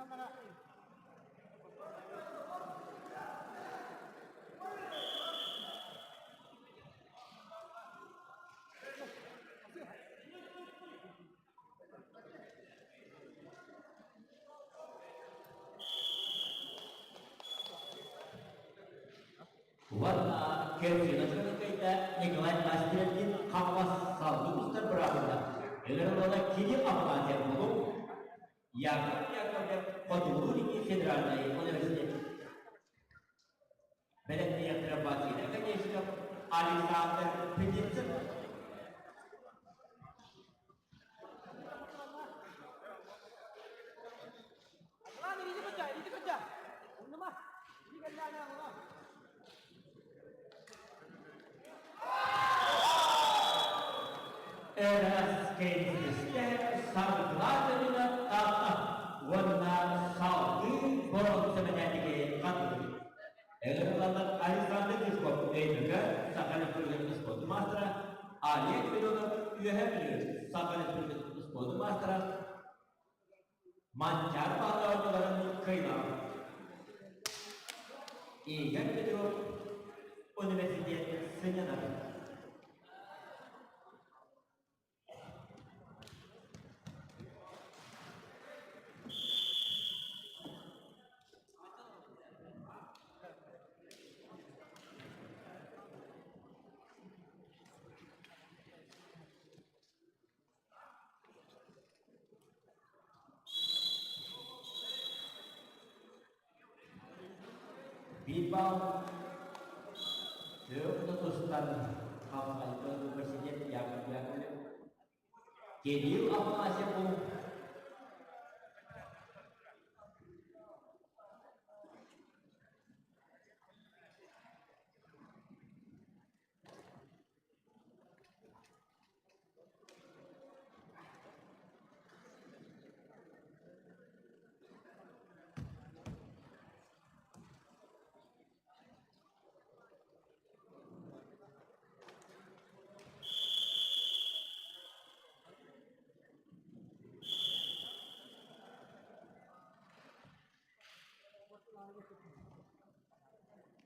Warna kerugian kita nilai pasti hawas satu berapa? Dengan mana kini apa yang belum yang kedua ini federal dari universitas. Berarti yang terbaik ini kan yang sudah alih dan pendidikan. Ini kerja. Ini mah. Ini kerjanya orang. Era skate sabe lado na tata warna saudi borong sebenarnya di kantor. Era lado alisande disko juga sakale program disko mastra ali video you have sakale program disko mastra mancar pada orang kaila. Ikan itu universitas senyana. Bipau memutuskan hal itu presiden yang jadi apa aja pun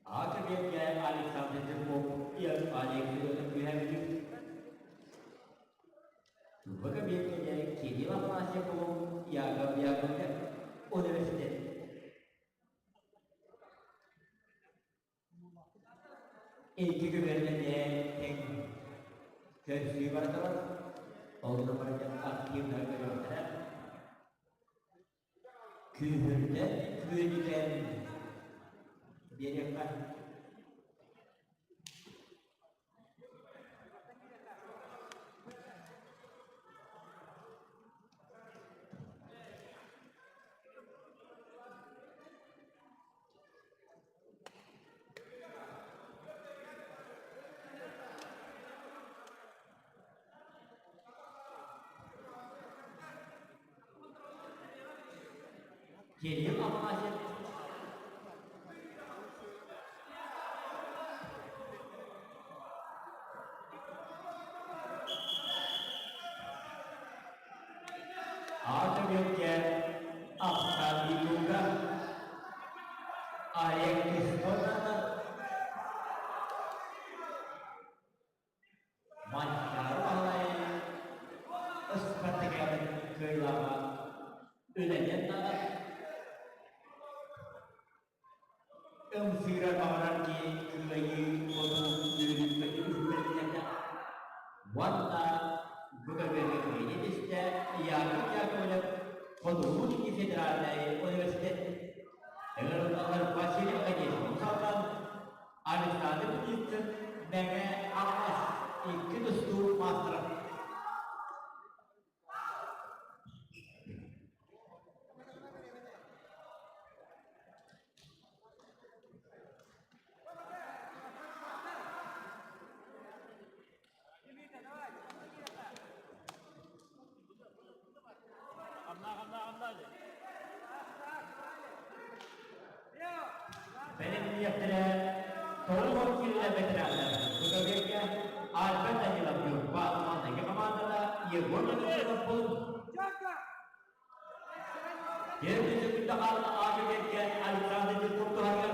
akhirnya dia alih sampai jemput yang alih itu lebih Bukan biasanya kini lah masih pun ya agak universitas. Ini kebenarannya yang dari mana orang orang aktif dalam kebenaran. Kebenaran biarkan jadi apa aja ada yang apa diduga ayat diskona masyarakat seperti yang kehilangan ilmunya Sira kawanan ki lagi untuk jadi pendidikannya wanta bukan berarti ini tidak yang kita punya untuk di federal dari universitas dengan orang pasien lagi misalkan ada satu itu dengan atas itu studi master Benim yaptığı tohum kirle beterler. Bu da bir ya albette yapıyor. Bazı mantıklı ama da yapıyor. Bu da bir yapıyor. Yerli sözünde ağacı verken Alexander Cezur'da hangi?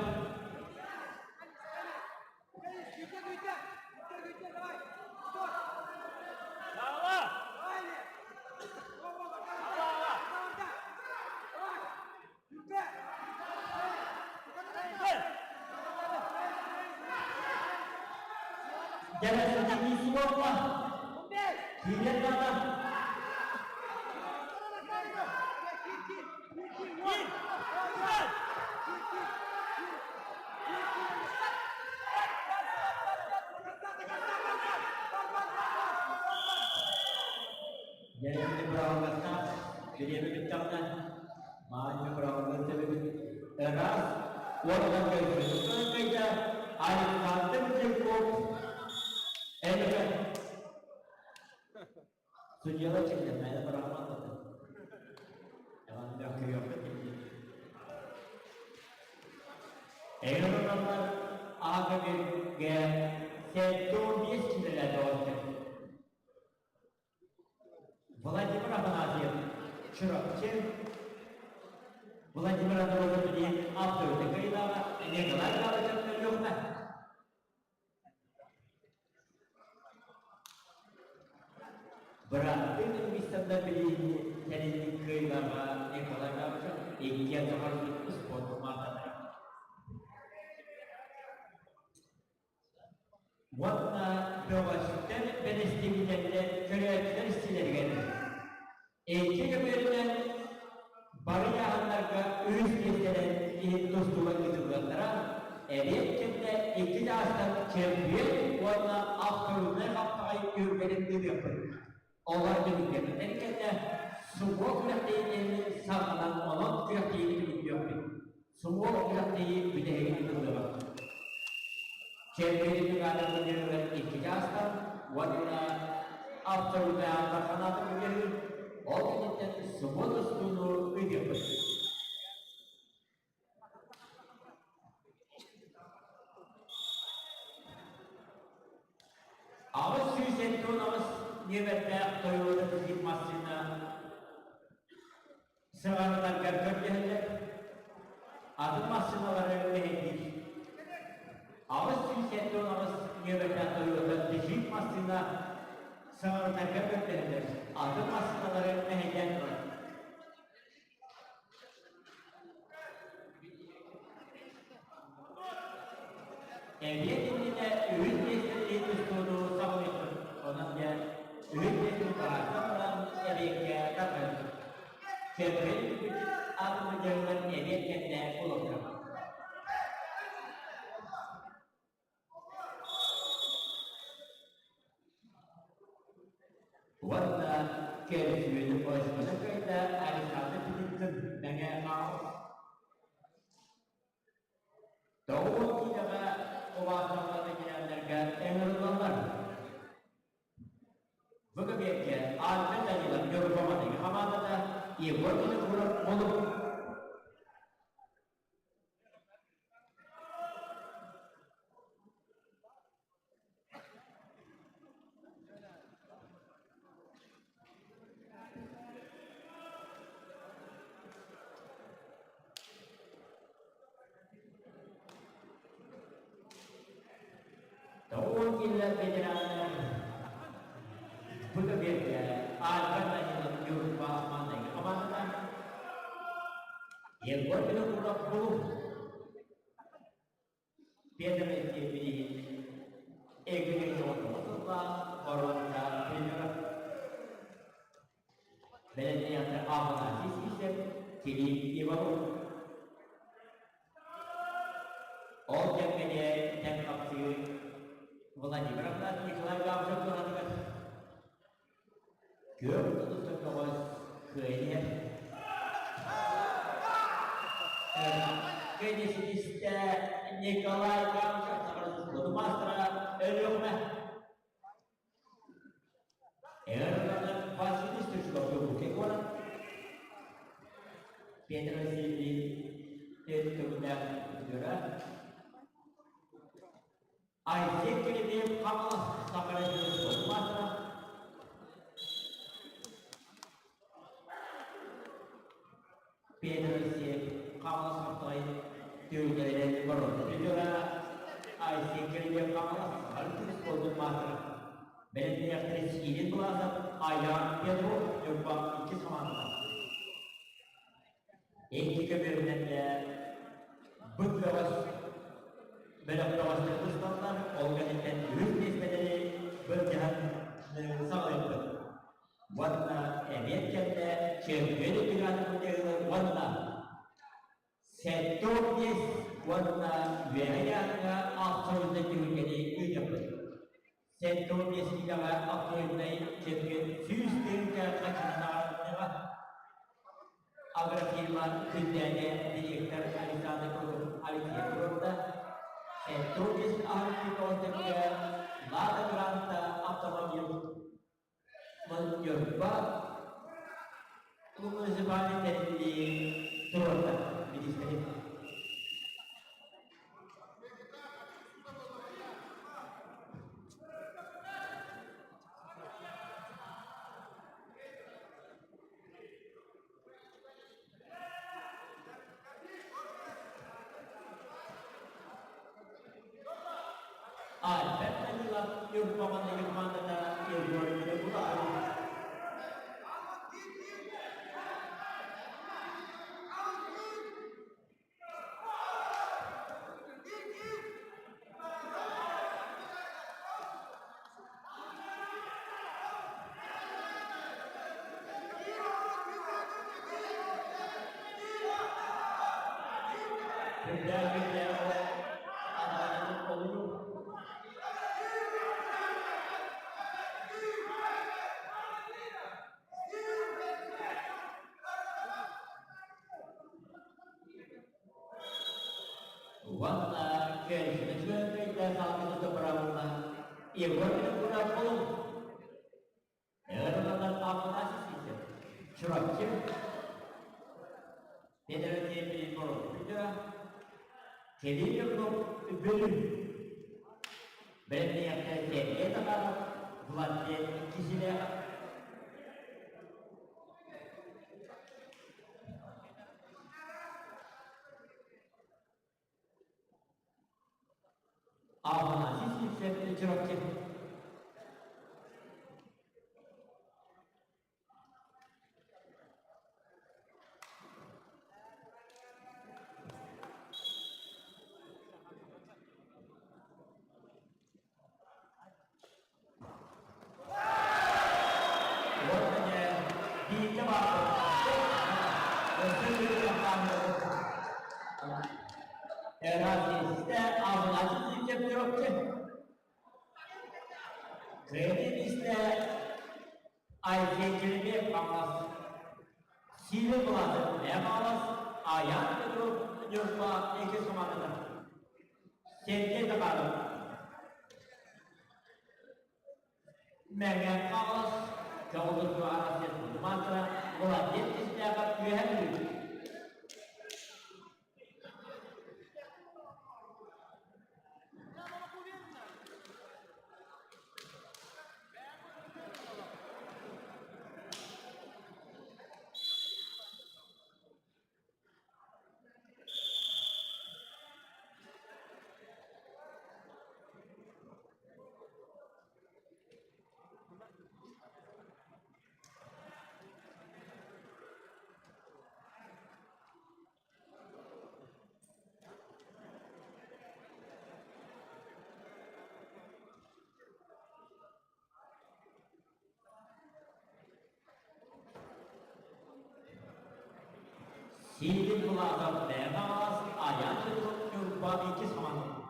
Jangan sedikit semua. Dilihat mana? Jadi kita berawal besar, jadi kita kencangkan, maju berawal besar lebih keras. Warna kerja, ada kantor cukup, kan? Sejarah cerita saya berawal besar. Emang dah kira apa ini? Nomor आगे गया से 20 मिला दोस्त Vladimir Afanasyev Чуракчен Vladimir Afanasyev автор Кайдава Николай Галачев Лёхна Berarti bisa beli jadi Kaidawa Николай Галачев Ikian seperti itu sport mata Ватна Доваштен Бенестимденде Köreyakçılar istileri gelir. Eğitim verilen bariyahanlarga üst kesilen dostluğa gidilganlara eriyetçinde ikili aslan çempiyon vatna aktörüne kaptayı görmenin yapır. Onlar dediklerine derken Sumo küratiğinin sağlanan olan küratiğini yapır. Sumo küratiği bileğini yapır. Çempiyon juga menjadikan ikijastan warna absolutnya terkenal menjadi orang yang semua seluruh video. Awas sentron awas nyeberda Toyota di masjidna seorang gargar dia ada masjidna orang lehdi. Awas sentron awas nyeberda Toyota di masjidna seorang gargar dia ada masjidna orang lehdi. Dia ini ürün nesneli tutuğunu savunur. Onun dia ürün nesneli karasan emekliye takar. Çevrenin adı menjalankan emekliye kullanır. Warna kerjanya posisinya kita ada satu titik dengan mau. Tahu tidak obat-obatan yang terkait dengan Bagaimana ada dalam Eropa ini, hamada ia berarti kurang mudah. Tahun kita berjalan Bagaimana ada dalam Eropa mana ini, hamada ia berarti kurang mudah. Tiada lagi ini, ekor jodoh orang Tiada. Belanja yang terakhir sistem jadi ibarat. Orang yang tengah aktif, mulai berapa Nikolai Галачев mengatakan, "Kau tentu saja kaya." Kaya sistem Nikolai Галачев harus bermasalah eloknya. Karena fasilitas juga berbuka Federasi itu kemudian juga Isaac ini kamu sampai itu masalah Pedro kamu sampai diujarin baru. Jujurnya, ICQ dia kamu harus produk master. Benar aktris ini tuh ada ayam Pedro coba iki sama. Iki kebenarannya bekas bekas terus tentang organisasi bisnis menjadi berjalan sangat baik. Warna emeknya cewek dengan model warna setopis warna biayanya absolutnya jadi ujung. Setopis juga absolutnya jadi sistem kerjanya agar firman kerjanya direktur alisada produk alisada produk setopis ahli produknya lada beranta otomobil mencoba mengusahkan dari produk bisnis. Ada adalah yang paman yang mana yang berbuat. Warna keris juga kita salah satu peramuan yang berguna pun dalam aplikasi sistem cuaca tidak jadi polo juga jadi untuk beli beli yang terjadi dalam buat kisahnya aplikasi sistem cuaca Hidup melanggar bebas ayat itu nyuruh iki sama.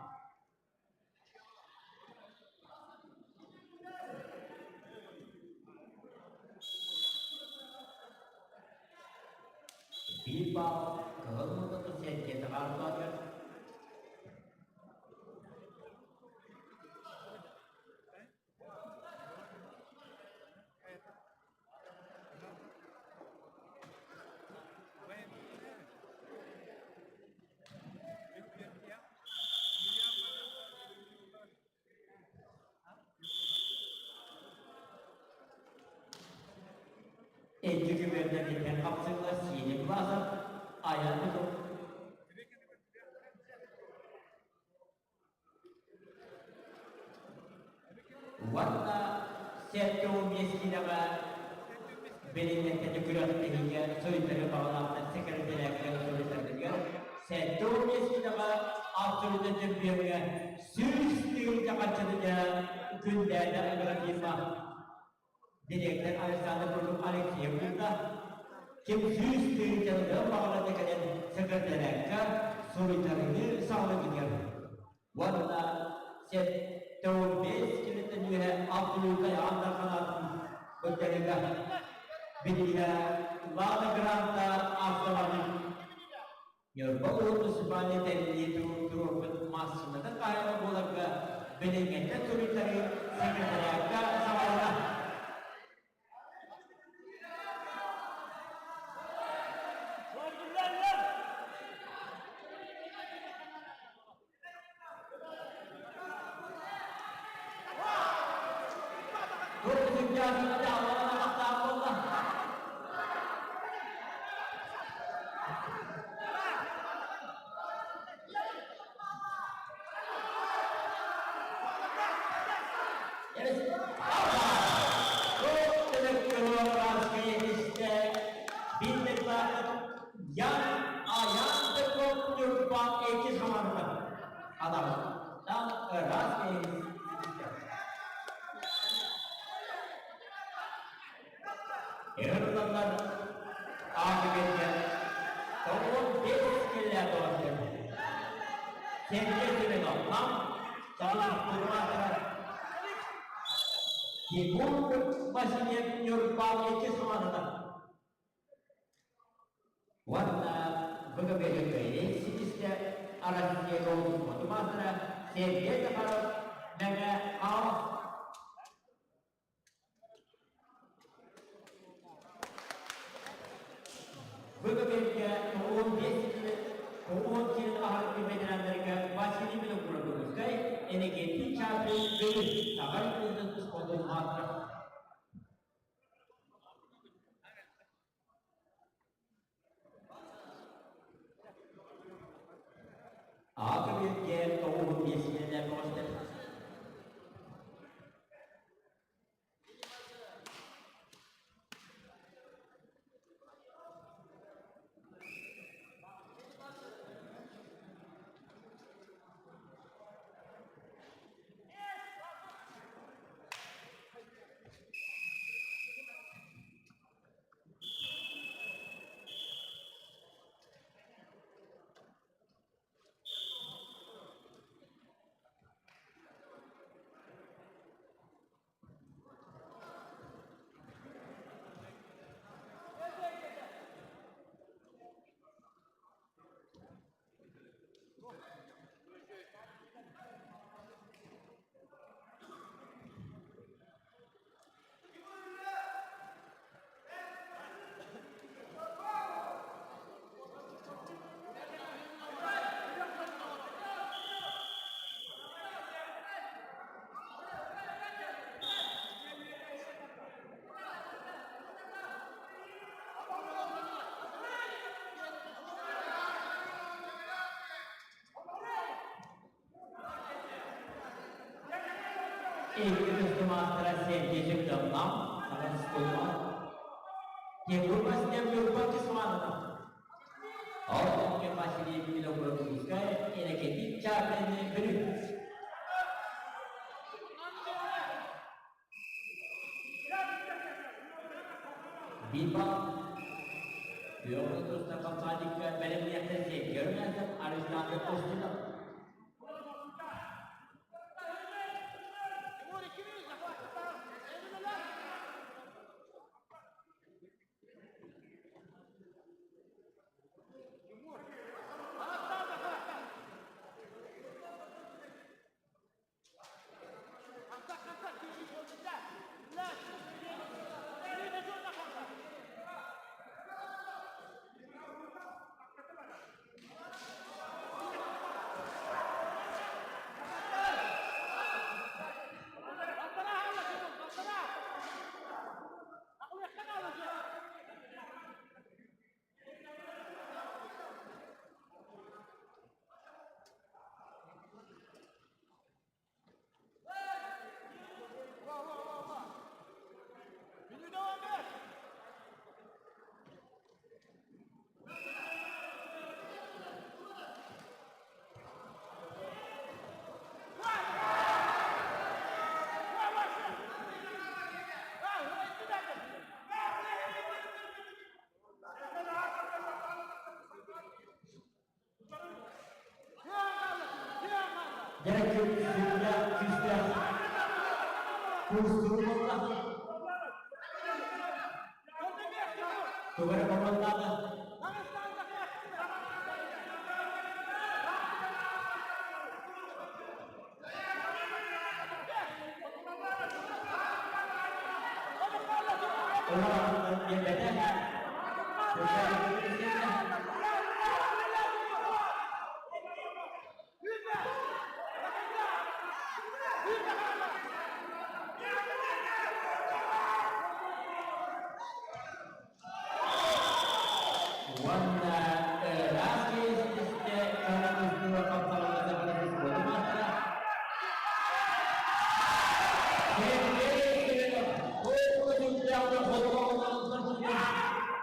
Bipa kalau untuk saya terlalu banyak. Juga berada di backup sebelah sini, bahasa ayat itu. Warna satu miskidaga beningnya kejujuran sehingga solidar bawah sekretariat yang solidar juga. Satu miskidaga absolut jembiarnya sistem jalan cerita gundada agar kita direktur alasan produk alik yang kita kim sistem jalan bawah sekretariat sekretariat solidar ini sama juga. Warna satu miskidaga juga absolut yang anda kenal berjaga Bidya Lada Granta Aftermath Your Bogus Bani itu turut masuk dan kaya bolaga beningnya turitari sekretariat sama warna berbeda-beda ini sikisnya arah dia kau semua matra dia kalau dengan aus berbeda kau dia kau kira ahal perbedaan mereka masih di belum berlaku sekali ini kita cari dulu sabar itu sesuatu matra Akhirnya dia tahu biasanya dia proses. Itu cuma terasa dia dalam sangat sekolah. Dia berubah setiap berubah ke semana. Orang yang masih di bilang berubah ini kita ini beri. Bimbang, dia terus dapat sajikan banyak yang tersedia. Kerana harus nak posting. Gerek yok, sütler, küsler. Kursulmazlar. Kuvara komandanı. Orang yang beda. Wanda Raskis işte kanalımızda kapsamında yapacağız bu maçta.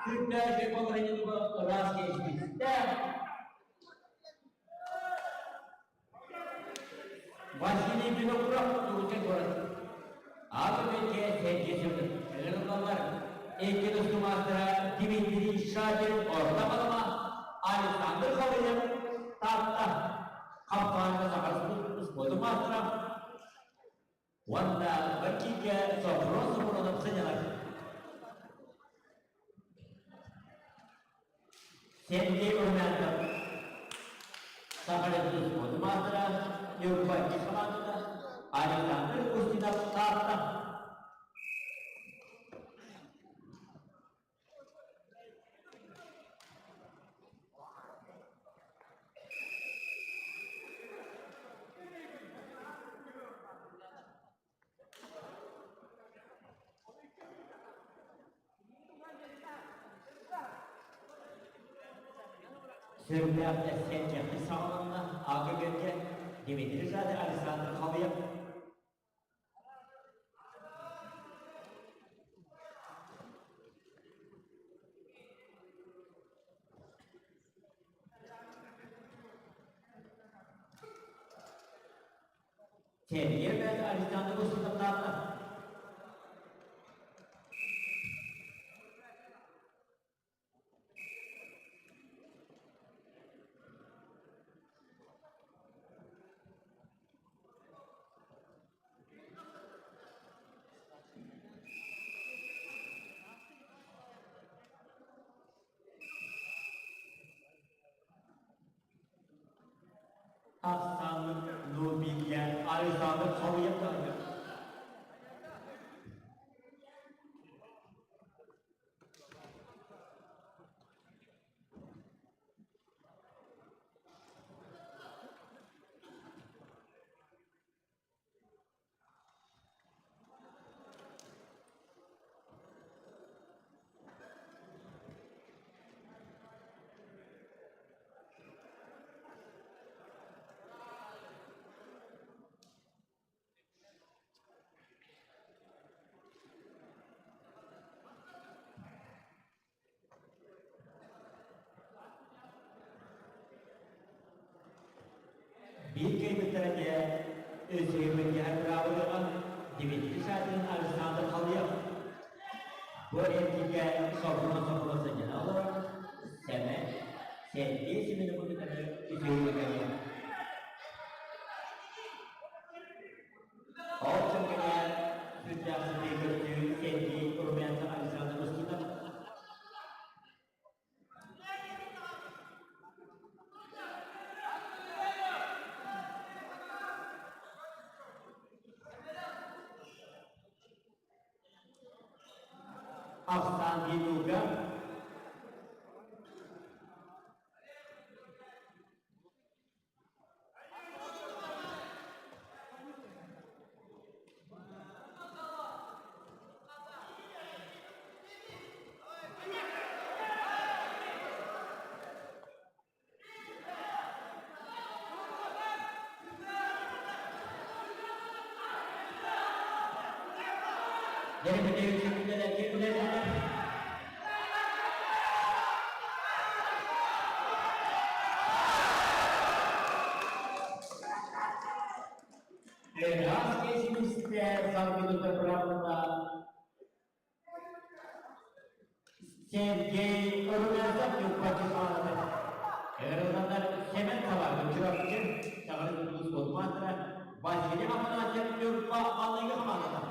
Türkler ve Kongre'nin bu Raskis işte. Başını bir nokta tutacak orası. Abi belki sevgisidir. Öyle noktalar. İlk dostu mastra Dimitri Şadir ortalama Alexander Kavay'ın tahta kaptanı savaşmış bodu mastra. Wanda bertiga sopro da senyalar. Sevgi örnekler. Savaşmış bodu mastra. Yurtbaki savaşta Alexander Ustinov tahta. Sürüler destek yapı sağlamda ağır gölge Dimitri Şadir Alexander Kavay'ın Sevgiye ve Alexander Ustinov Hasan Nubiyen Alexander Kavay'ın tanıyor. Bir kıymetlerce özgürlükle bravo olan Dimitri Şadir'in Alexander Kavay'ın bu etkiye soprano genel olarak sevgi isimini bu kadar özgürlükle Olsun kadar sütlasız bir gördüğü sevgi kurmayan Alexander Ustinov Afsan diduga dari berdiri kita lagi benar-benar Raskis işte sambil berperang Sergey Orunazov Yurtbaki Sağladı. Eğer onlardan hemen kalan uçurak için çağrı tutulmuş olma Matra, Vasili Hamanasya Nyurpa Malaya Hamanata.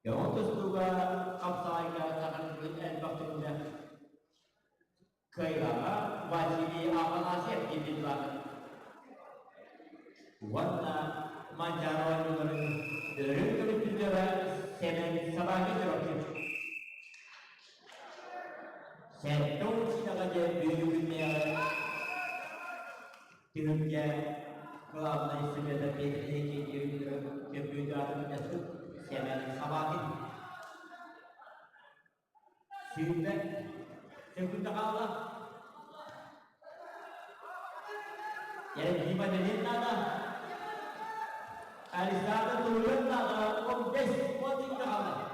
Yautus juga kapsaiga sangat berjalan waktu muda. Kailala Vasili Hamanasya dibilang. Warna manjaro juga dari kerja semen sebagai terus. Sentuh tidak aja dunia kerja kelab dari sebelah kiri kerja itu semen sebagai sudah sekundah Allah. Jadi di mana dia nada? Alisada turun nada kompes kuatin Allah.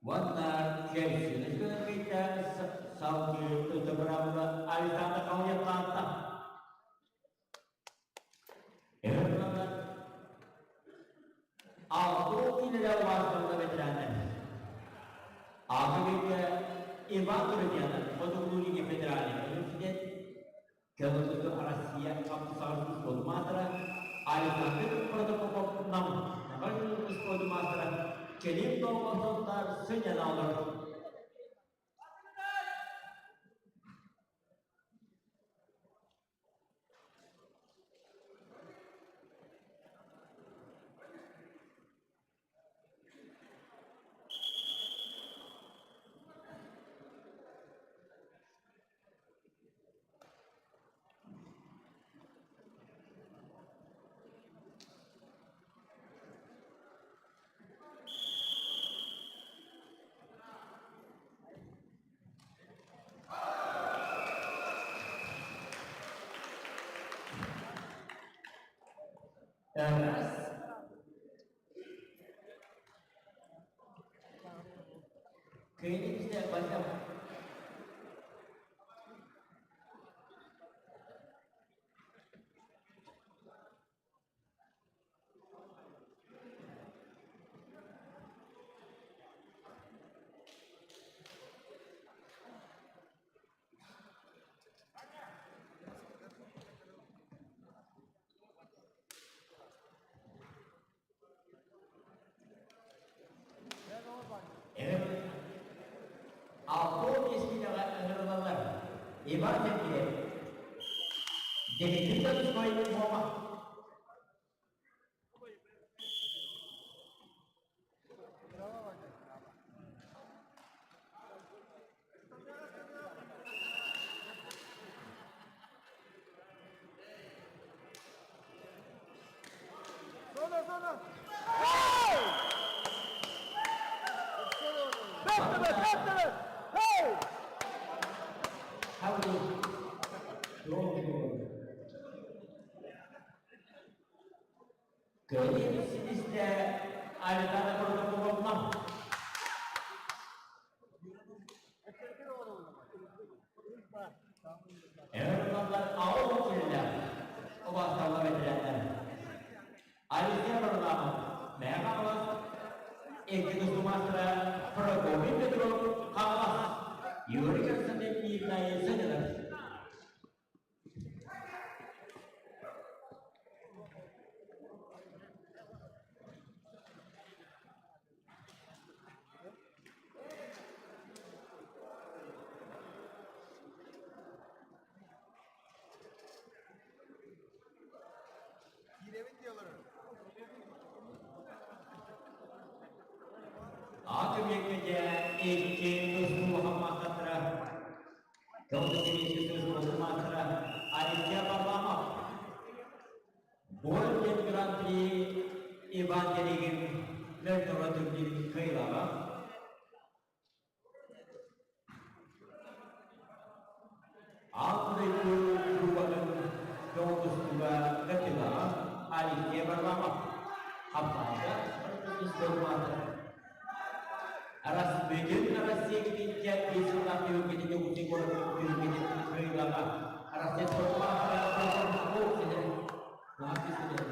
Warna jersey itu kita saudi itu seberapa alisada kau yang lantang. Aku tidak ada waktu veteran. Aku juga ibarat kerjaan untuk dulu di veteran. Kemudian kalau itu Asia kamu selalu sebut masalah alisada itu protokol 6. Kalau itu sebut masalah kelim to kontar senyala. Terus kayaknya bisa baca. Aku istilah negara ibarat dia. Jadi kita sesuai Muhammad. Sono. Hey! Beste! Hey! How do kayaknya di sini sudah ada tanda protokol 6. Orang awam tidak, orang tahu tidak. Alisnya pertama, mereka kalau itu Sumatera Prabowo itu kalah, Yuri kan sedang diintai saja. Aku kerja ikin Muhammad Katra, kau ini Muhammad Katra, ada siapa lama? Boleh jadi iban jadi lepas orang jadi kaya lah. Aku itu bukan kau juga ketiga, ada siapa lama? Apa ada? Seperti Muhammad. Aras bejun aras sekti jat bisu tapi begini juga cikgu begini begini lama aras jat pertama aku saja habis saja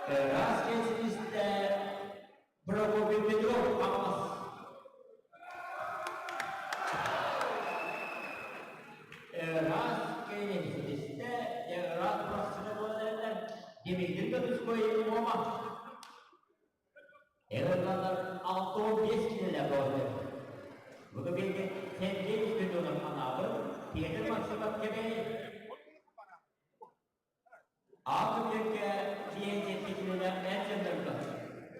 Raskesinizde Prokopy Petrov Amas. Raskesinizde Ras Profesörü Boğazlar'dan Demektir Kapıskoy'un Moma. Evlatlar 6-15 kilolar doğru. Bugün bir sevdiğim stüdyonun anabı, Peter Maksimat gibi Ağabey'e diyecekliklerine en çöndürüldü.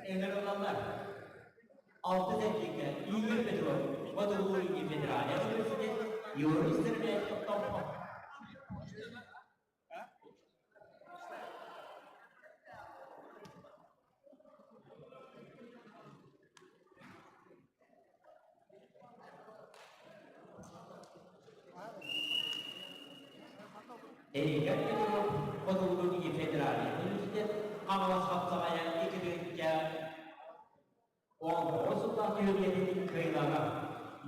Engel olanlar 6 teknikle İngiliz Petrol, Vadulu İngiliz Federal Üniversitesi, Yunanistan'ın ve Toplam. Engel Petrol, Vadulu İngiliz Federal Üniversitesi, Amalas Hapsağaya 2000'de Osman Yürüye'nin kıyılarına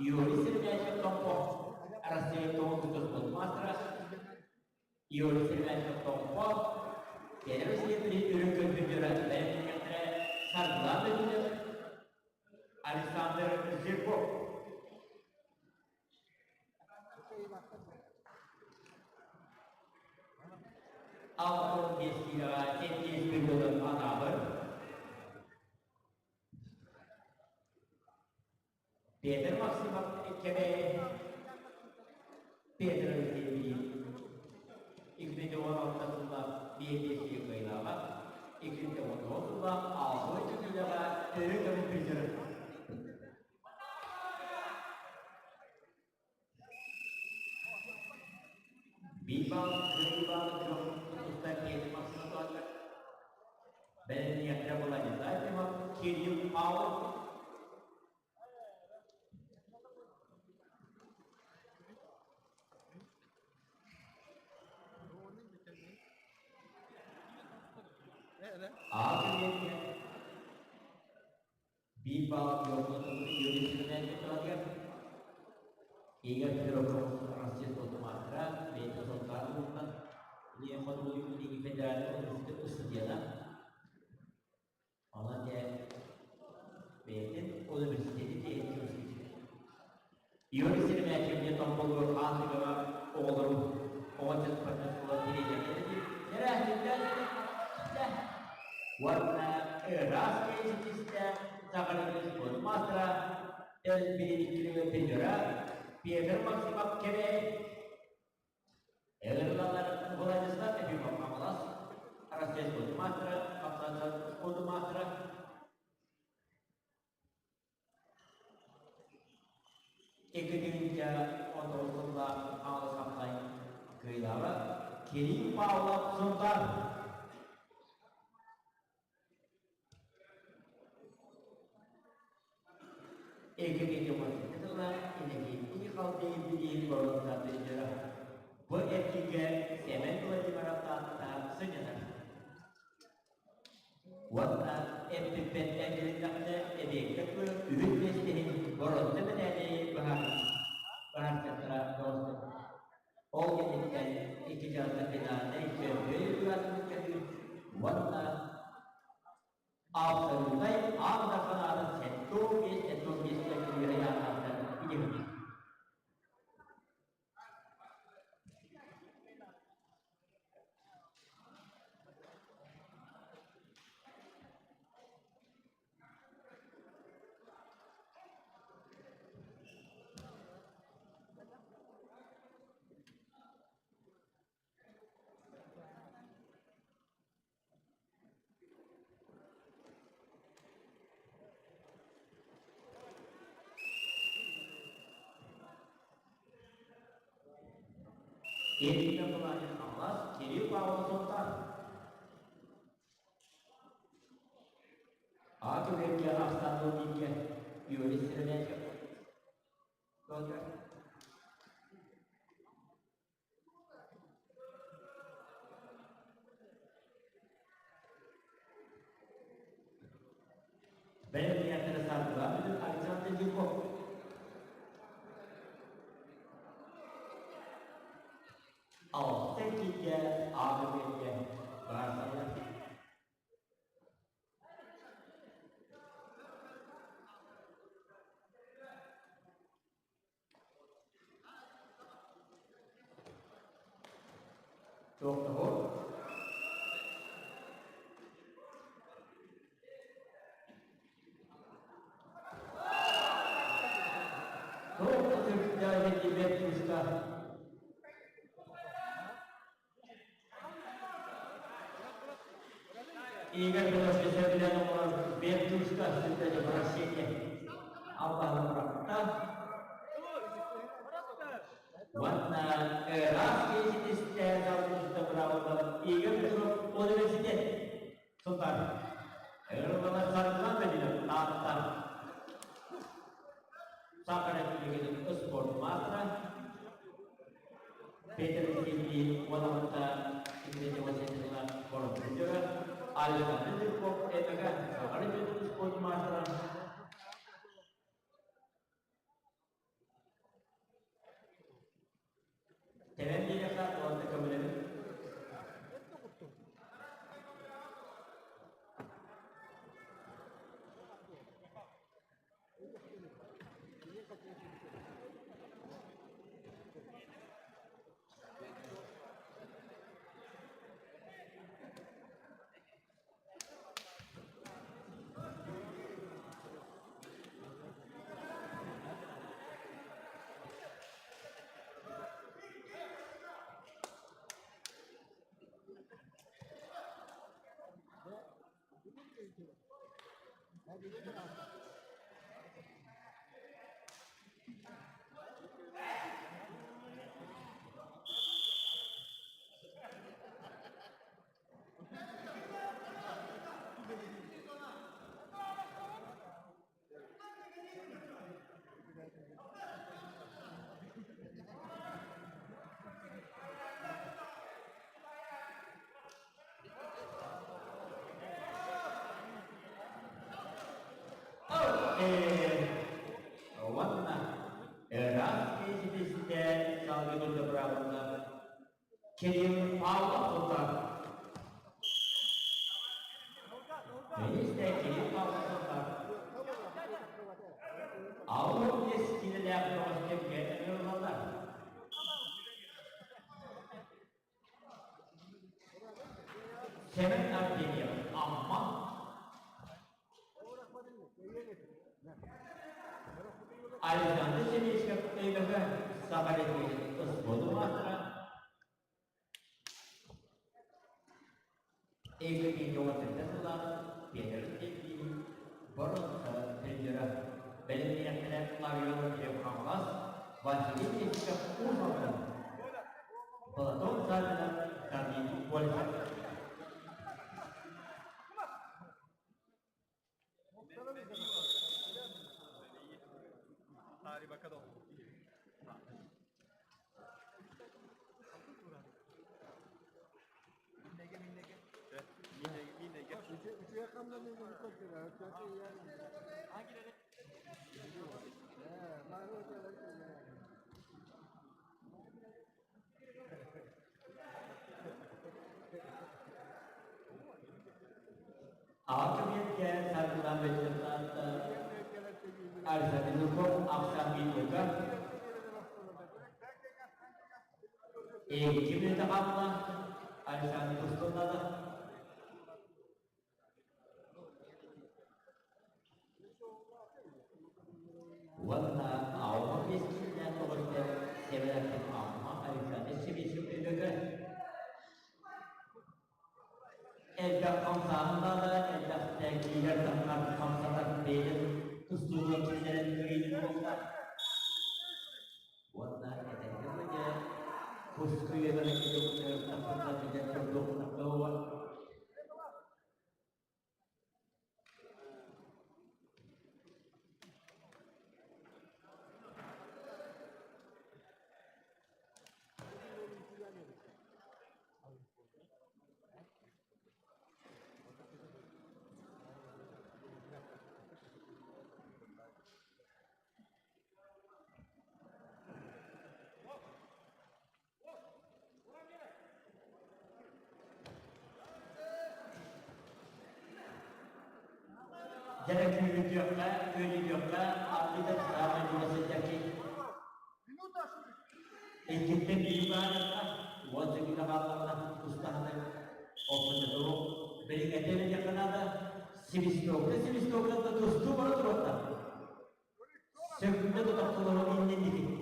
Yunanistan'ın ve Toplam. Arasında Doğu Mastra, Yunanistan'ın ve Toplam. Genellikle bir ürün kültürü ve sargılar verilir. Alexander Zirkov. Altın Beski'ye 8 milyonun anabı. Peter Maksimat kebe Peter Özdeği 2016'da BDS'ye kıyılamak, 2019'da 6 yılda ürün kültürü. Bimbal, Usta Peter Maksimat olacak. Ben niyetine bulacağız. Zaten Kirill Paul Ağabey'e Bimbal yolunu yönetiminden yapılacak. Eğer Pirokos Rasya Otomatra ve Tosotarlı'ndan Liye Fatulu'nun Ligi Federal Üniversitesi Isıtya'da Alanya Bey'in Üniversitesi Eğitimci. Yönetimi merkezinde Tompolu Antigama oğulları Ovacık Partisi'nin direyeceğini neresinden warna Raskesinizde Zakarınız Otomatra el birlikleri Penyora Peter Maksimat kebe Evlatlar kolaycısına tepi bakmamalas Arastes Otomatra Kaptanlar Otomatra Ekledince Otomatra Ağlı Kaptayın Kıyılara Kerim Paula Sultan Ekledince Otomatra ini kalau di bawah satu sejarah, buat ketiga semen dua di maratan tahap sejarah. Waktu FPN yang dilindaknya edek kedua ürün mesleği boros sebenarnya bahan secara dosa. O gerekten iki jasa kenarda ise böyle bir waktu absolutely ağda kanarın setto mesleği wilayah ini. Yerinde bulanan Allah, Kirill Paul Sultan. Ağabey vergi hastalığı bilgi, yönetimine gönder. Benim niyetine sardılar, bizim Alexander Zirkov. Al, teknikle, ağabey'le, varsayla. Çok da o. Çok da Türkiye'deki Betluş'ta Игорь Белошевич bilen olan Betluş'ta sizleri bırakşıyken Allah'ın bırakta Ванна раз ездите за право Игорь Белошевич университет Султан Эрвана Саркан Медина Таттан Sakara Kilikin Sport Matra Peter Kili Walamata Indonesia Wasitila Koran Juga Alisa Nijukok Etaga Sakara Kilikin Sport Matra Temen dia kata waktu kemudian Warna era izleyicide salgınında bırakımda Kerim Ağla Sultan Denizde Kerim Ağla Sultan Ağla eskiyle yaklaşık gelmiyorlar Semen Ardeniyor ama Alexander Semishka Playbaga Sabare Usbodu Matra Ek in Jova Tendula Peter Teki Boron Tendera Belenia Tenet Mario Kamalas Vasily Semishka Uzman Platon Sarna Kami Polisa Hadi bakalım. Üçü yakamda ne yapıyorlar? Hangileri? Mahir hocalar. Akhirnya sarkulan becerita Alisa Nijukok Aksabi juga Kimi takapla Alisa Nijukok Warna awal miskinnya kemudian sebenarnya amma Alisa Nijukok juga Ejak kamsanda da ejak tekiler tangan kamsanda bejat Tustuğun kimsenin köyünün olsa Warna ejak aja Kuskuya dan hidup Tanpa tidak berdokter doang Jadi köyü yokla, artık zaman yuvası ki. İkitte bir ibadet var, wajib kita kalau ustahnya open itu beri kata yang kenapa sivistok itu terus tu baru terus tak sebenarnya tu tak perlu ini ini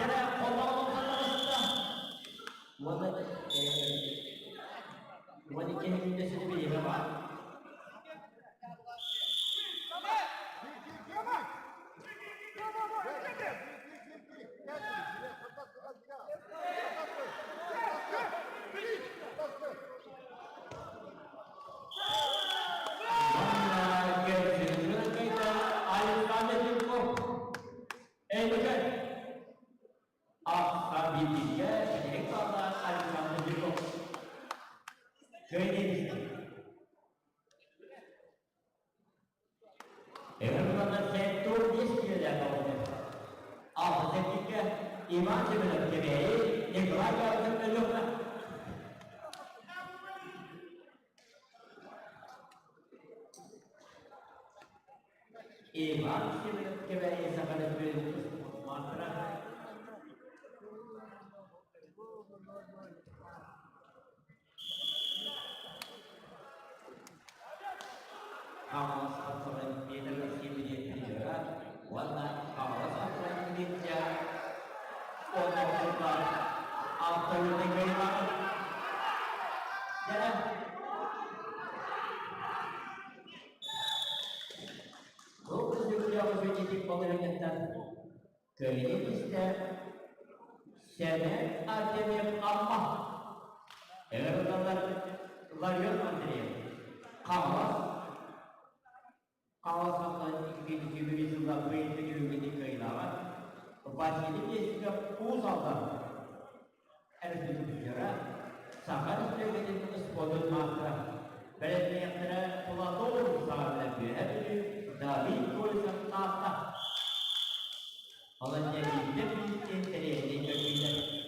jadi kalau mana mana kita sendiri apa iman sebenarnya yang belajar sebenarnya iman sebenarnya sangat matra kawas aturan kita sendiri juga warna kawas aturan kita untuk kita apa yang kita jadi Rukun juga menjadi pemerintah kehidupan sebenarnya adanya apa? Yang berkata layan menteri kawas akan diberi juga beri diberi kehilangan kepada ini juga pusat harus dibicara sangat sebagai sebuah matra berarti yang ada pelatur sangat lebih dari tulisan kata kalau jadi definisi dari kebijakan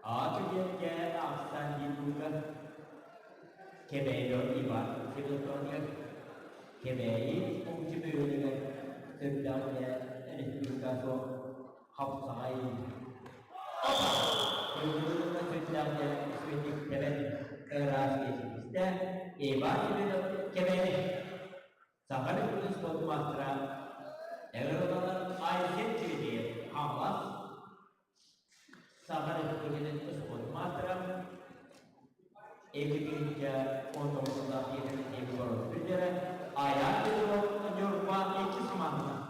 Akhirnya aksan dibuka kebedo ibarat sebetulnya kebei fungsi dengan sebenarnya dibuka so hafsai itu sebenarnya seperti kebei keras dan ibarat sebetulnya kebei sangat itu suatu matra yang adalah air sendiri awas sangat itu tersebut matra evidensia untuk mengetahui yang baru berjalan ayat itu menyerupai itu semata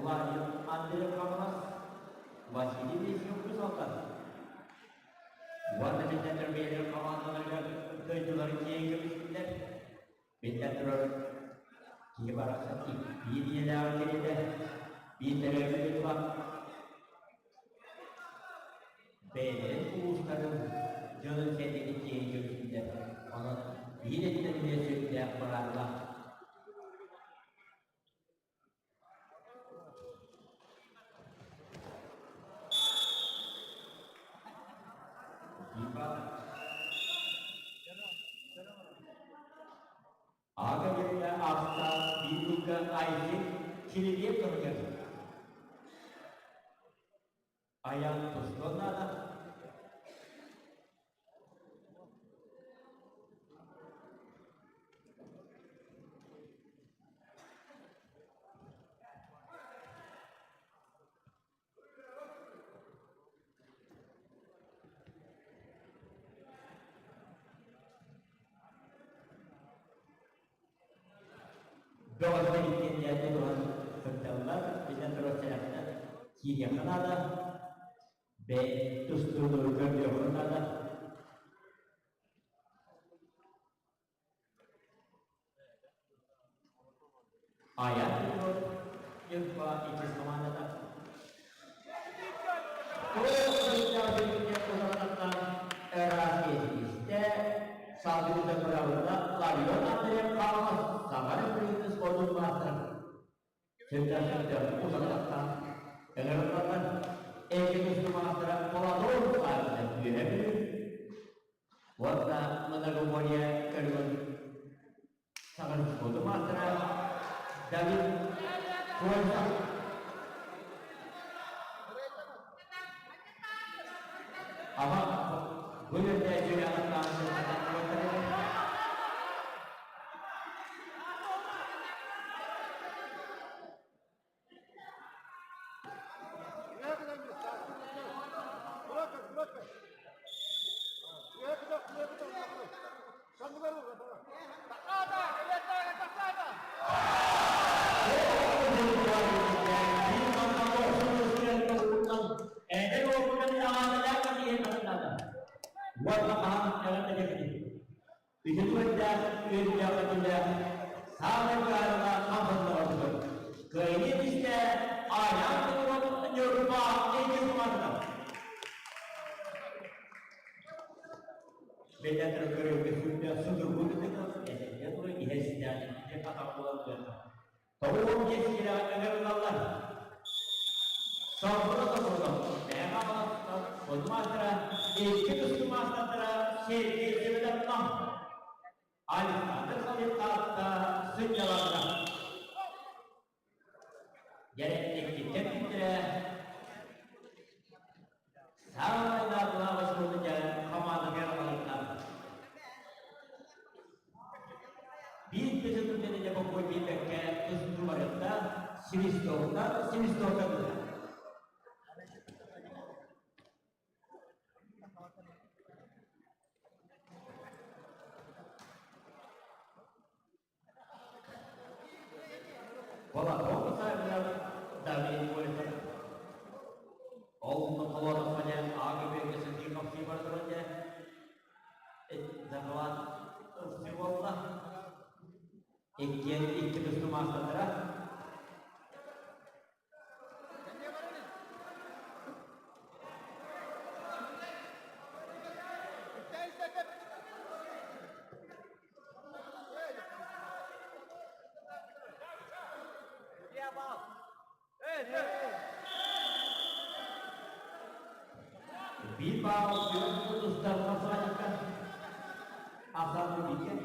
Allah yang adil kamas masih di sini sultan wanda kita terbiasa kawan mereka kejualan kiai kemiskin beda terus kiai barak sakti ini adalah kita beda kedua beda sekarang jalan saya ini kiai kemiskin orang ini tidak sudah berangkat Bunların ayrıca kilidiyip duracak. Ayağın tostu onlardan. Doğru'da gittiğin yerde duran fırtınalar bize terör tarafından Kiyya Kanada ve Dusturlu Gölge Kanada ayat itu jumpa itu Kanada. Terus kita berikutnya tentang era Kristus satu beberapa lalu ada kawas sabar Kristus kodum master sudah tentang dengan katakan Kristus master pola dulu saja dia waktu menagumnya kedua sangat kodum master dari kuasa apa boleh dia juga akan beda terkering sudah sungguh dengan dia tu ihsdan dia kata Allah Taala tolong dia kira agar Allah sabra sabra memang podmatra ekit matra şehir sebelah tam alif adal kata senjalan jadi ekit kita sama Allah wasulunya khamad bir peşinde de yapıp koy bir dakika üstü varında Sivistov'da valla doğru sayılar davi koyuyor. Oğlum kalan falan ağır bir kesin kapıyı bardırınca zaman sivollah iki dostu masalara bir bağlı dostlar masalarkan asal demikian.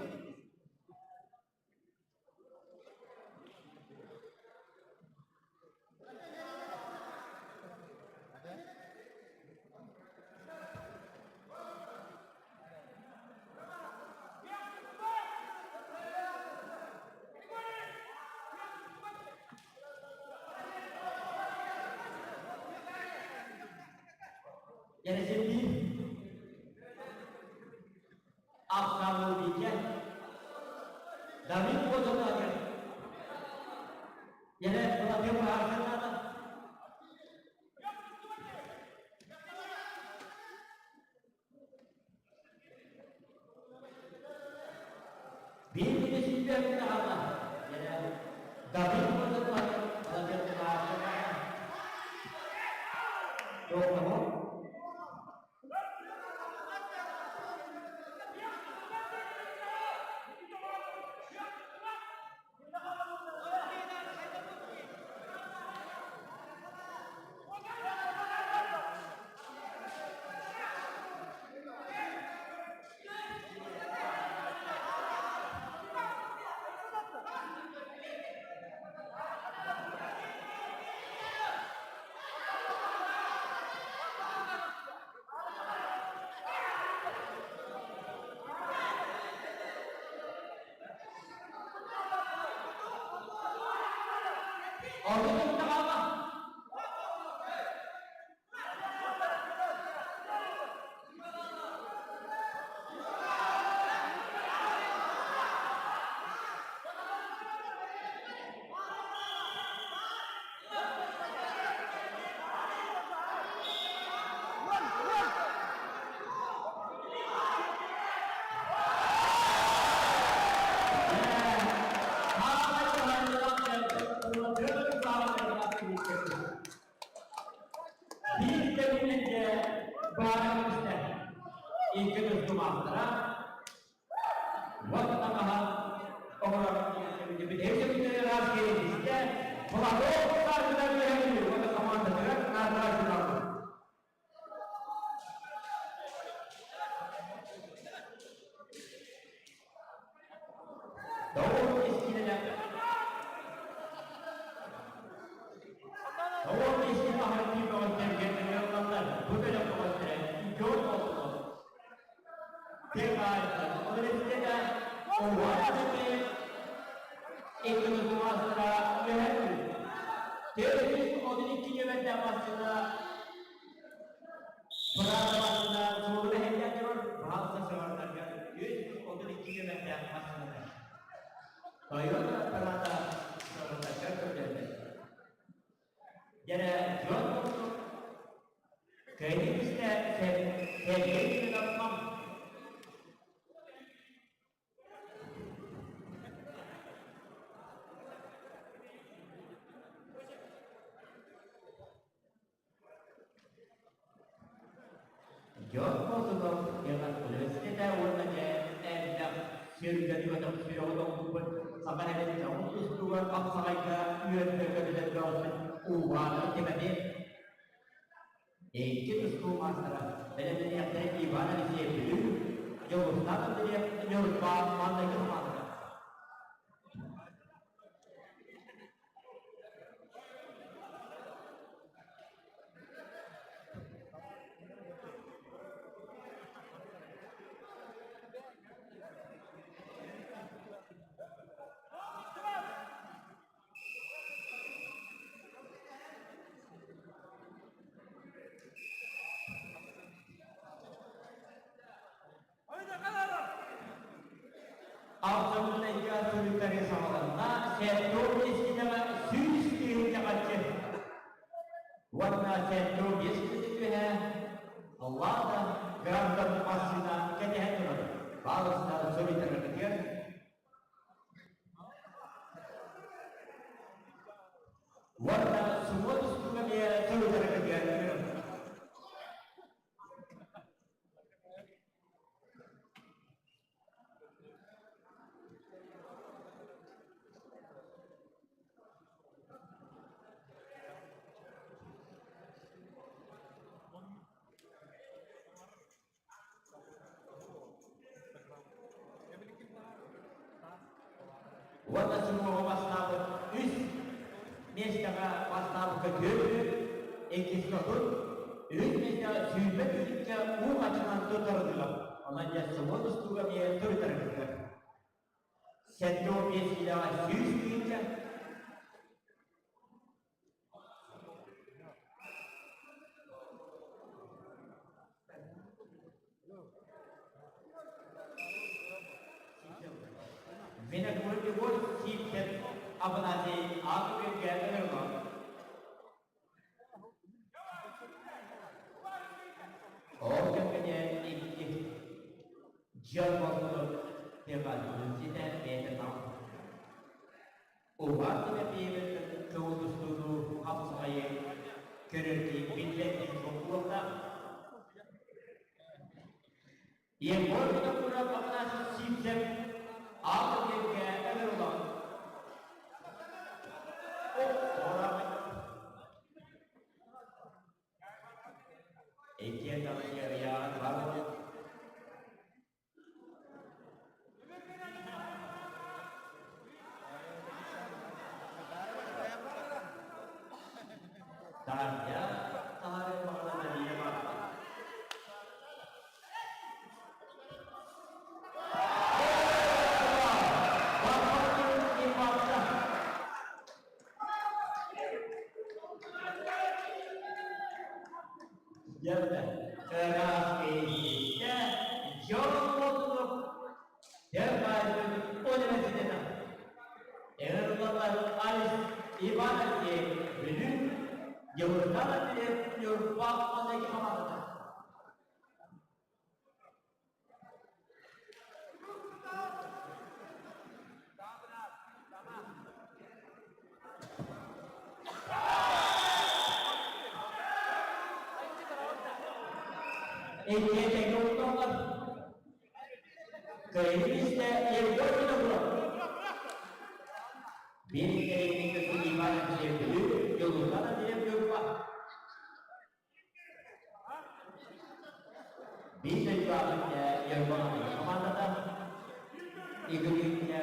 Jadi sedih, asal demikian. Dari kota lagi, jadi pelatih berhasil ada. Bini di sini kita ada, jadi dari kota lagi pelatih berhasil ada. Dokter. Orada da kalma. Avcımın icra sürükleri sağlarında settor eskideme sürüstüğün yapacak. Varna settor eskideme Allah da grandan masjidna ketehettir. Bağısına sürükleri gidiyor. Varna semua üstüne bir sürükleri gidiyor. Wala semua wasnabut us mestaka wasnabut kedür ekis kabul us mestaka sübet üstka bu açıdan tutardılar. Onlarca semua üstüge bir tutardılar. Setto eskida süs deyince Mena kulit bol sipet apa nasi aku yang gaya memang. Oh jangannya ini jual waktu tiap kita beda tahu. Obat kita beda kau dulu apa saya kerja bilik di komputer. Yang boleh kita pura apa nasi sipet aku yang gaya memang. Terapisiste yoğunluk Devlet'in üniversiteden Evlatlar Alis İbadeti Bölüm Yıllar bile Yurtbağ'daki hamada. Ekiye teknolojiler köyümüzde yıllar bile bırak. Bir köyünün kötü ibadeti Bölüm Yıllar bile Yurtbağ. Biz de ibadette Yurtbağ'daki hamada İgillikle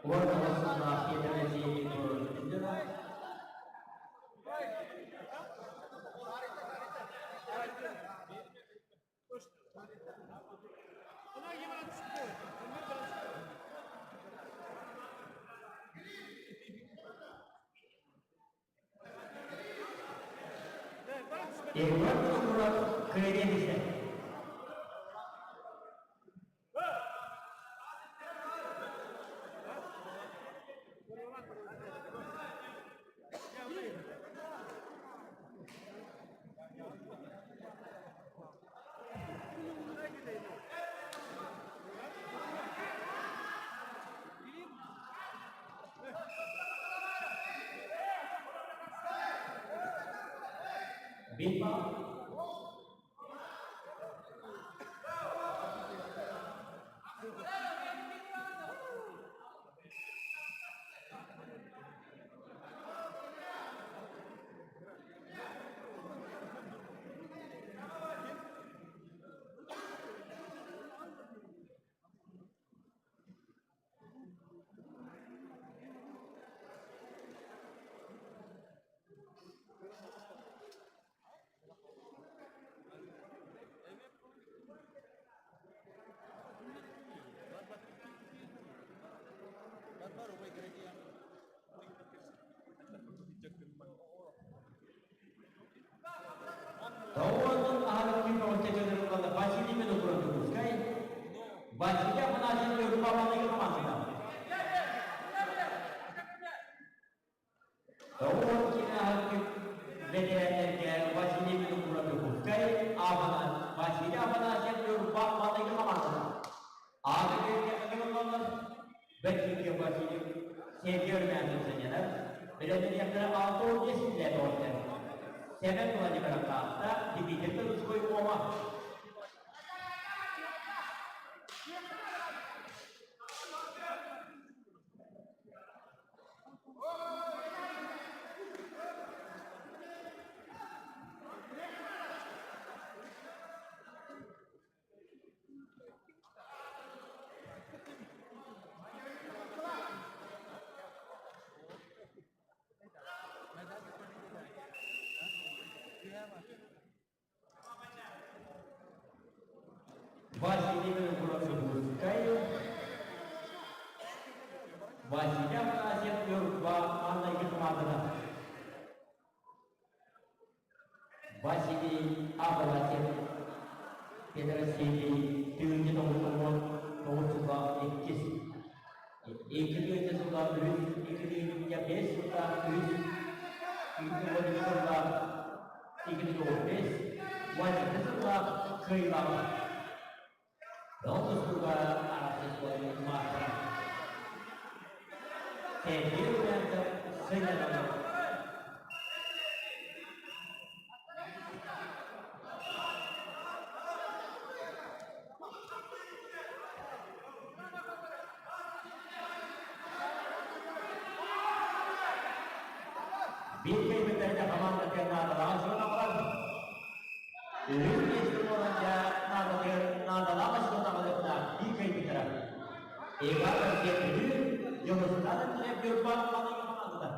ortalasında yetemediği kuruluşlar. Evlat olarak krediyemişler. Bilmem. Tahuan ahal kita macam mana kalau basi ni menu kurang terus, kan? Basi dia pernah jadi rumah mana kita mana? Tahuan kita ahal kita belajar dia basi ni menu kurang terus, kan? Apa? Basi dia pernah jadi rumah mana kita mana? Ada dia akan mana? Bagi dia basi ni senior manager saja, belajar dia kena auto dia sudah tahu. Seven wajib berkata di digital sesuai koma. Basi ini kurang sebut kayu. Basinya mengasih Yurba mana itu mana? Basi ini apa basi? Federasi tinggi nomor juga ikis. Ikis itu juga tulis, ikis yang best juga tulis. Ikis itu juga ikis itu best. Wajib itu juga kehilangan. Todos juga anak sekolah masyarakat. Jadi yang tersenyum. Bikin bekerja kaman kerja langsung apa? Ini semua nada lama sudah ada bikin bekerja. Ega kerja ini yang sudah ada berubah lagi kemana?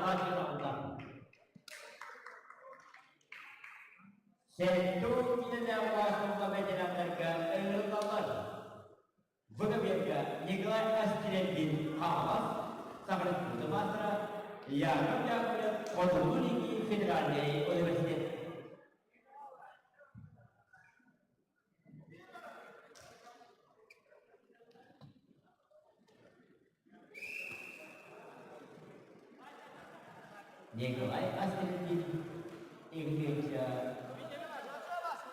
başlığında. Satu tidak waspada bejananlarga ılgılar. Buna birlikte Nikolay Astireddin Kalas, Sabret Kutumasra, Yakıp Yakıp Kodumuliki Federalde Üniversitesi. Nikolay Astireddin İngilizce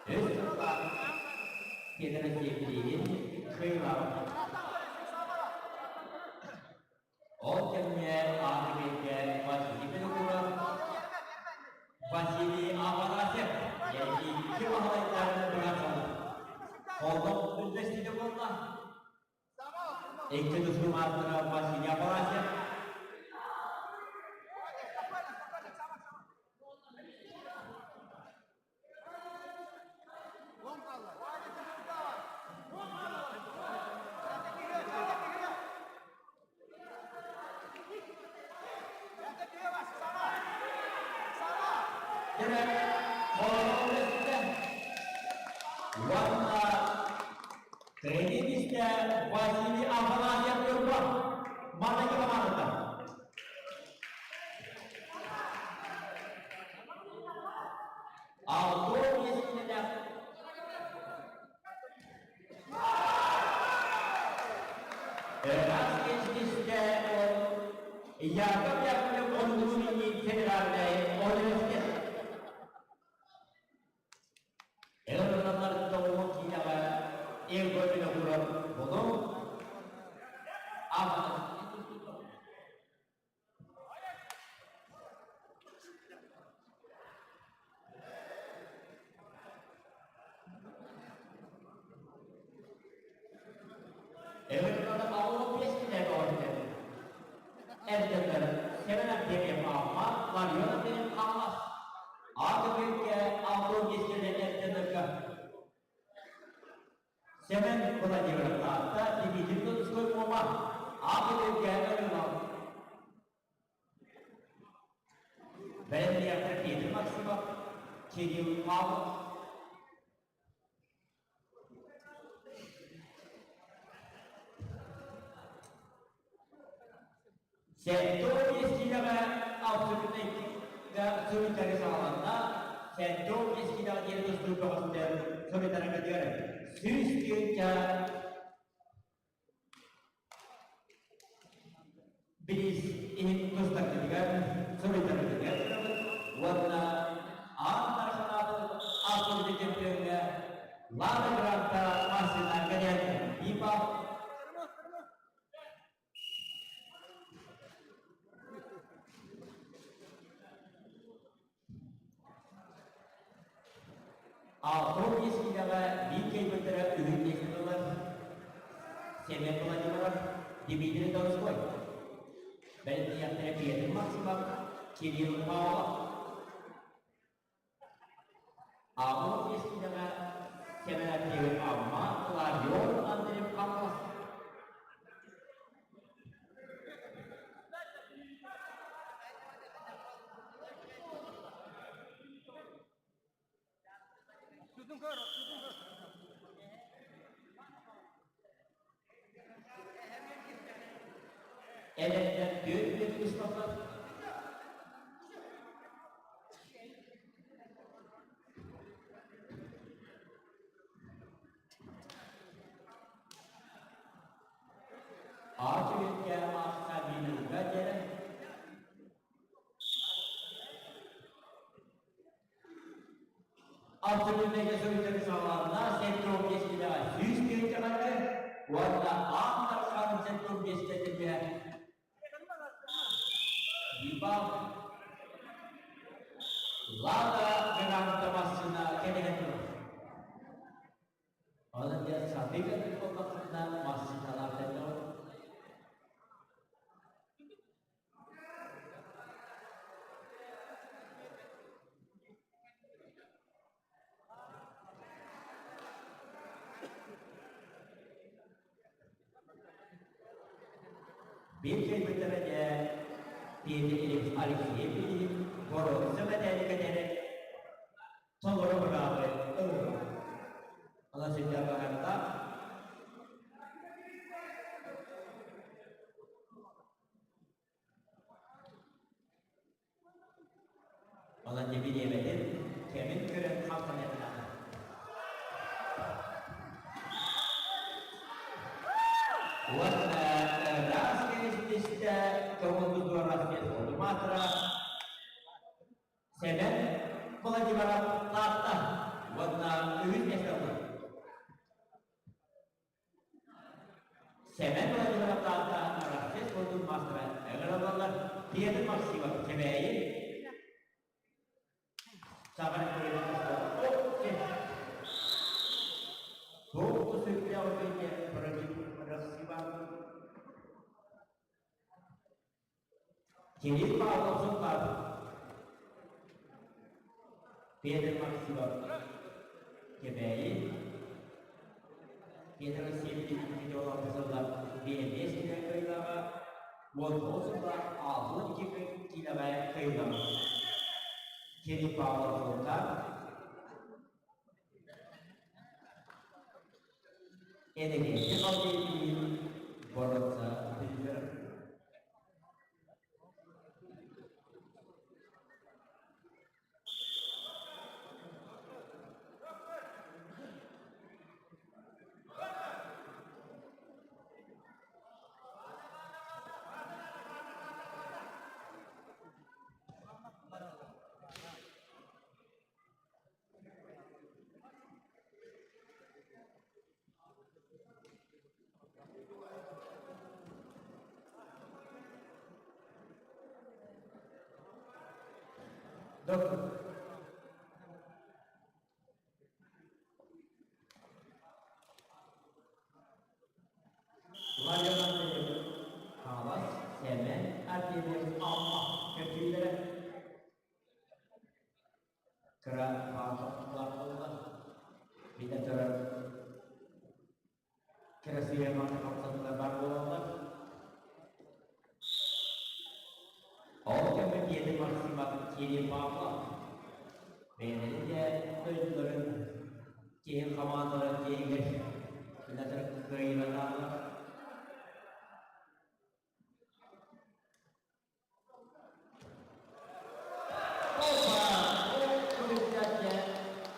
Öztürk'ten Federasyon kıyılar. O temel Amerika Vasili Kuran Vasili Avarasep yani iki mahallelerden bırakalım. Oldum üniversitede bulunlar. İlk Müslümanlara Vasili Avarasep Kreditiste Vasili Avarasep Yurban mana kita mana? Auto biasanya Erasmus'te yakıp yakıp konduğunu federalde üniversite. Evrenler doğum kiyama ev bölümüne kuran bunu ama evrenler ağlı piyasine doğru erkekler seven bir ama var yönetimin kalmaz. Artık ülke ağlı piyasine erkekler seven kula diyorlar di digital school moma आप लोग क्या कर रहे हो ben de yaptık yedim maksimum çekiyorum pahalı sektör eskilerine altındaki sürücüleri sağlamda sektör eskiler geri dostluk olmasında sürücülere diyorum sürücüyünce biz ini dostluk ediyor sürücülere diyor warna antar sanatı altındaki cemperine lalu beranta masih akan dipa Auto istilah bikin betera ürün istilah semen pelajaran di bidang tahun sekolah. Berarti yang terakhir maksimal kiri bawah. Auto istilah semen kiri bawah layor antara bawah. Elden büyük bir Mustafa ağacı ülke ashabinin gacere altındaki sürücülü zamanla sentrum yeşiliğe 100 gün kadar warna antar kan sentrum yeşiliğe di bawah lada geram temasnya kedengan orang dia sampaikan di pokoknya masih dalam tenor bir şey betul aja di 알렉시에이 바로 세메데니까 되는 통으로 올라가고 하나씩 잡아간다. Olan jadi dia betul, Kevin keren kapan ya tak? Warna rasnya istista kemudian dua rasnya satu matra, sedang pengajian tata warna unik esok. Sedang pengajian tata rasnya satu matra, agar orang dia tu maksimal kebaik. Sabar boleh oke. Buku setiap punya bersiwan. Jadi kalau sempat dia maksimal kebaik. Dia tersiap di dalam peserta dia sudah kehilangan. Waktu sempat awal kita baik kehilangan. Jadi power kita energi kalau di borotsa pinter dokter wajah awas semen artinya Allah kecil kerak Allah kita kerak kerasian makan satu lebar Allah. Oh, kami dia maksimal ciri apa? Benar dia tujuan ciri kamalan ciri guys. Kita terkaitan Allah. Oh, terus saja.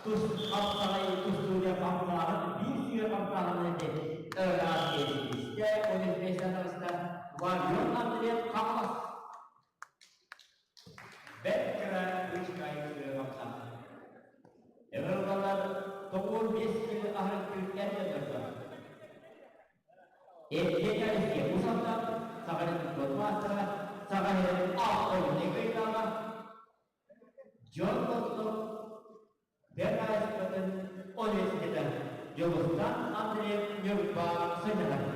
Terus apa itu sudah pangkalan, bisa pangkalan aja. Terakhir, dia oleh pesan kita wajib ambil kapas. Bekra Rizkai Ramsa. Everyone told this to our Christian members. If they are here, Musaka, Sakaran Godmatra, Sakaran After Nikitama, John Boston, Bena Spotan, always together. Jostan, Andre, Yoruba, Senator.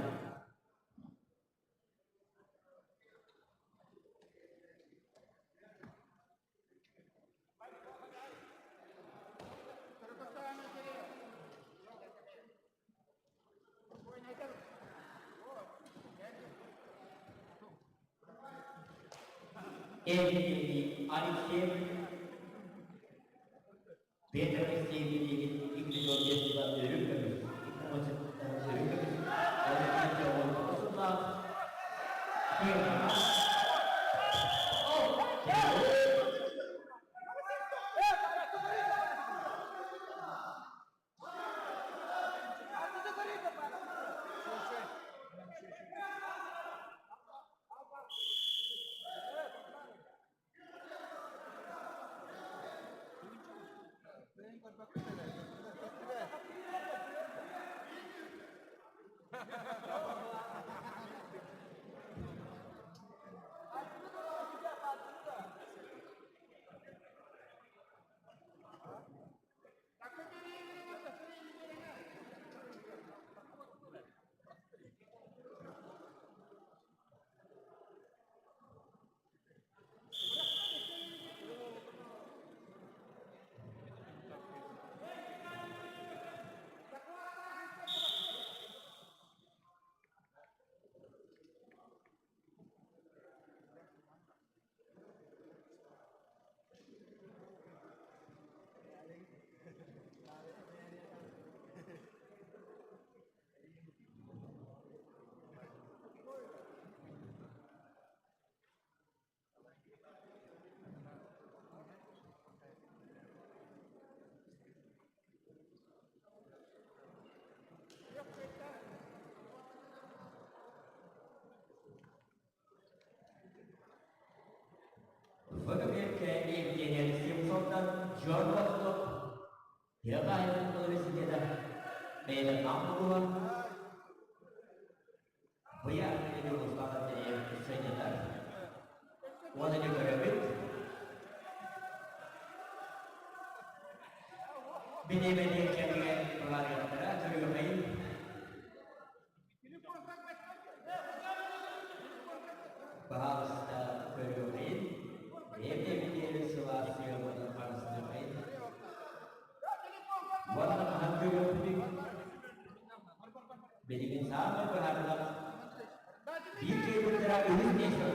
Ini Arif Peter Steve ini Inggris dia sudah berubah. Itu macam berubah. Ada macam orang sudah kira. Oh, Евгения Симпсон'dan John Boston, Yılmaz Üniversitesi'de Beyler Hamburg'a bu yer bir uluslararası seyirciler. Onu görebiliriz. Bini kendine pelarianlara görmeyin. Bahasa görmeyin. Evde suasi yang harus dimain. Buat hancur publik. Bikin sama berharap. Bikin bergerak Indonesia.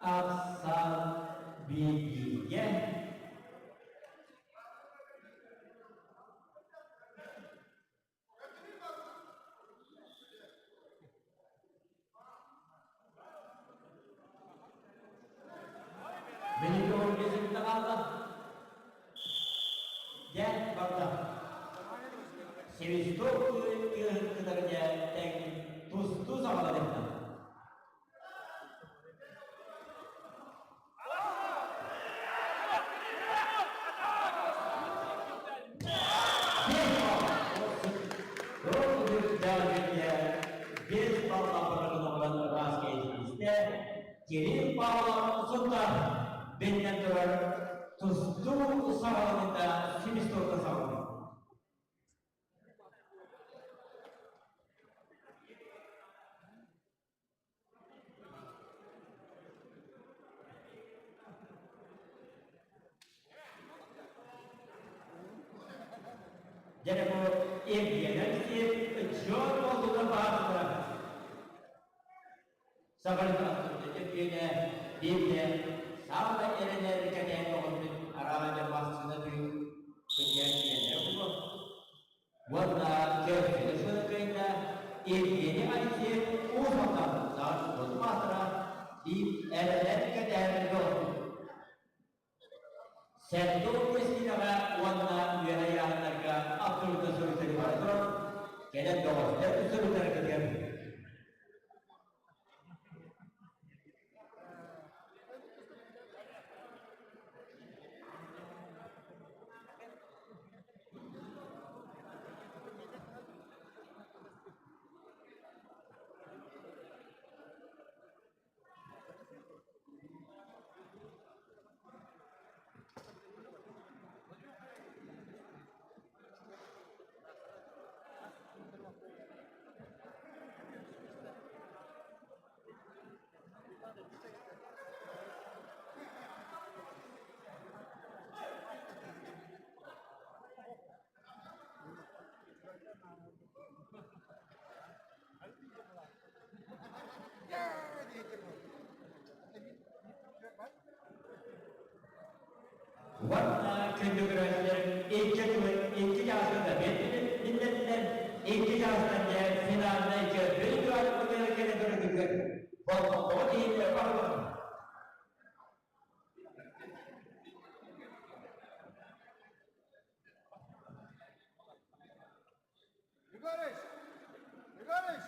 Asal bijinya Benito bizim tengahda dan bangga sevistu kedarnya yang tu sama dengan Kirim Paula Sultan dengan tuan tustu usaha kita sinistu usaha. Jadi kalau dia nanti jual waktu bahasa sebenarnya dia dia sampai era kerja untuk arah dan bahasa itu penjadian itu buat kerja sebenarnya ini ada sih usaha saat bermatra di era kerja itu Satu istilah warna wilayah negara absolut sulit diatur, kena dos itu sulit terjadi. Warna kejuaraan iki jasada milletler iki jasada finalda iki belgrad kene durduk. Bol değil yapalım. Igorish! Igorish!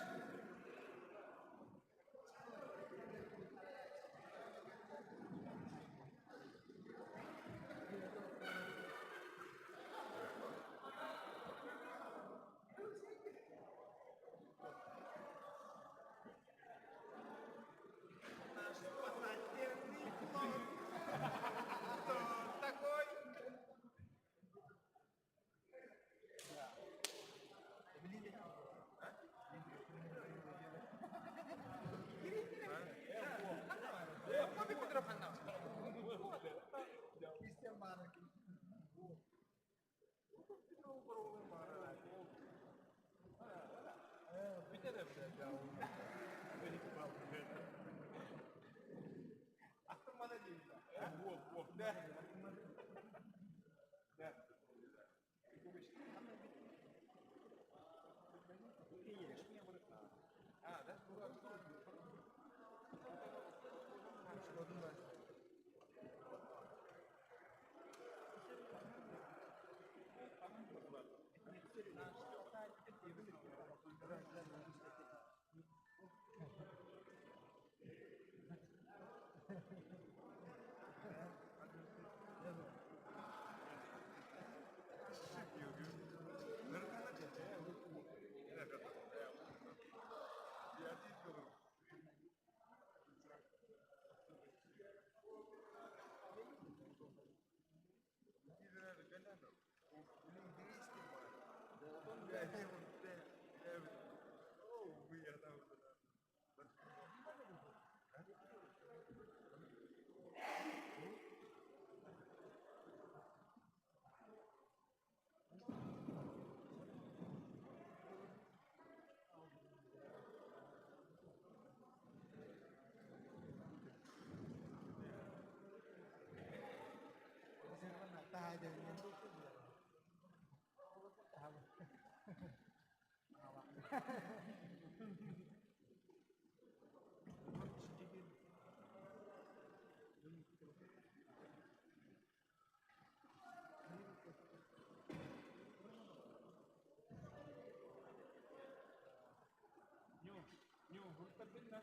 Nyo, hultad din na.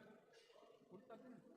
Hultad din.